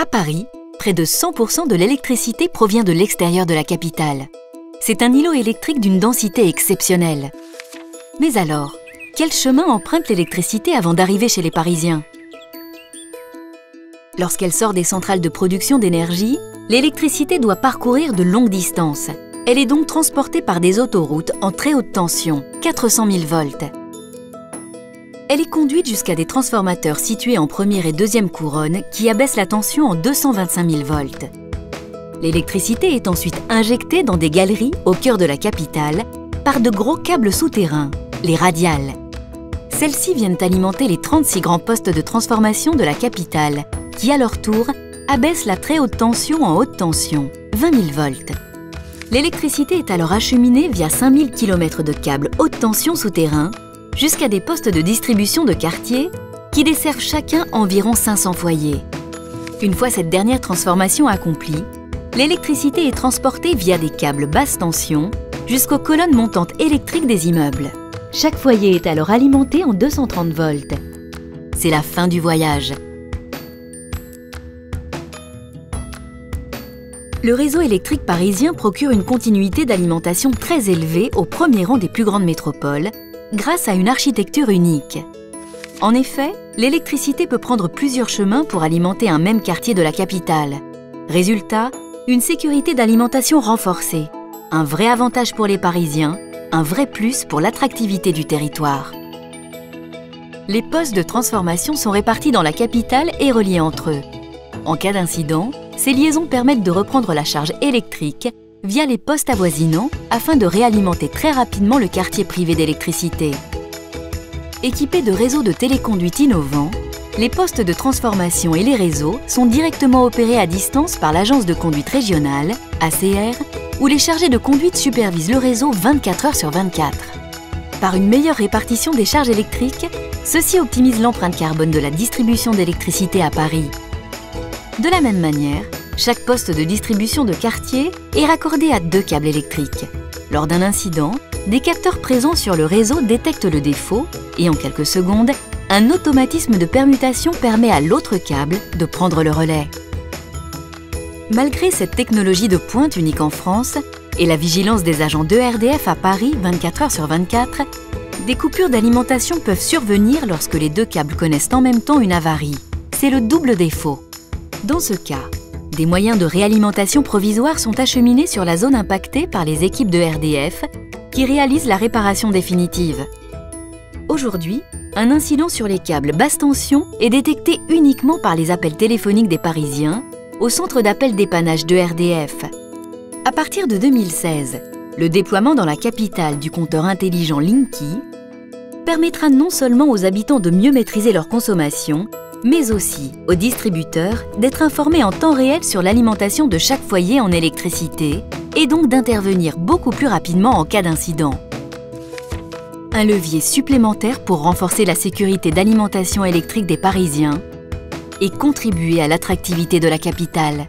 À Paris, près de 100% de l'électricité provient de l'extérieur de la capitale. C'est un îlot électrique d'une densité exceptionnelle. Mais alors, quel chemin emprunte l'électricité avant d'arriver chez les Parisiens? Lorsqu'elle sort des centrales de production d'énergie, l'électricité doit parcourir de longues distances. Elle est donc transportée par des autoroutes en très haute tension, 400 000 volts. Elle est conduite jusqu'à des transformateurs situés en première et deuxième couronne qui abaissent la tension en 225 000 volts. L'électricité est ensuite injectée dans des galeries au cœur de la capitale par de gros câbles souterrains, les radiales. Celles-ci viennent alimenter les 36 grands postes de transformation de la capitale qui, à leur tour, abaissent la très haute tension en haute tension, 20 000 volts. L'électricité est alors acheminée via 5000 km de câbles haute tension souterrains jusqu'à des postes de distribution de quartier qui desservent chacun environ 500 foyers. Une fois cette dernière transformation accomplie, l'électricité est transportée via des câbles basse tension jusqu'aux colonnes montantes électriques des immeubles. Chaque foyer est alors alimenté en 230 volts. C'est la fin du voyage. Le réseau électrique parisien procure une continuité d'alimentation très élevée au premier rang des plus grandes métropoles, grâce à une architecture unique. En effet, l'électricité peut prendre plusieurs chemins pour alimenter un même quartier de la capitale. Résultat, une sécurité d'alimentation renforcée. Un vrai avantage pour les Parisiens, un vrai plus pour l'attractivité du territoire. Les postes de transformation sont répartis dans la capitale et reliés entre eux. En cas d'incident, ces liaisons permettent de reprendre la charge électrique via les postes avoisinants afin de réalimenter très rapidement le quartier privé d'électricité. Équipés de réseaux de téléconduite innovants, les postes de transformation et les réseaux sont directement opérés à distance par l'agence de conduite régionale, ACR, où les chargés de conduite supervisent le réseau 24 heures sur 24. Par une meilleure répartition des charges électriques, ceci optimise l'empreinte carbone de la distribution d'électricité à Paris. De la même manière, chaque poste de distribution de quartier est raccordé à 2 câbles électriques. Lors d'un incident, des capteurs présents sur le réseau détectent le défaut et en quelques secondes, un automatisme de permutation permet à l'autre câble de prendre le relais. Malgré cette technologie de pointe unique en France et la vigilance des agents d'ERDF à Paris 24 heures sur 24, des coupures d'alimentation peuvent survenir lorsque les 2 câbles connaissent en même temps une avarie. C'est le double défaut. Dans ce cas, des moyens de réalimentation provisoire sont acheminés sur la zone impactée par les équipes de RDF qui réalisent la réparation définitive. Aujourd'hui, un incident sur les câbles basse tension est détecté uniquement par les appels téléphoniques des Parisiens au centre d'appel dépannage de RDF. À partir de 2016, le déploiement dans la capitale du compteur intelligent Linky permettra non seulement aux habitants de mieux maîtriser leur consommation, mais aussi aux distributeurs d'être informés en temps réel sur l'alimentation de chaque foyer en électricité et donc d'intervenir beaucoup plus rapidement en cas d'incident. Un levier supplémentaire pour renforcer la sécurité d'alimentation électrique des Parisiens et contribuer à l'attractivité de la capitale.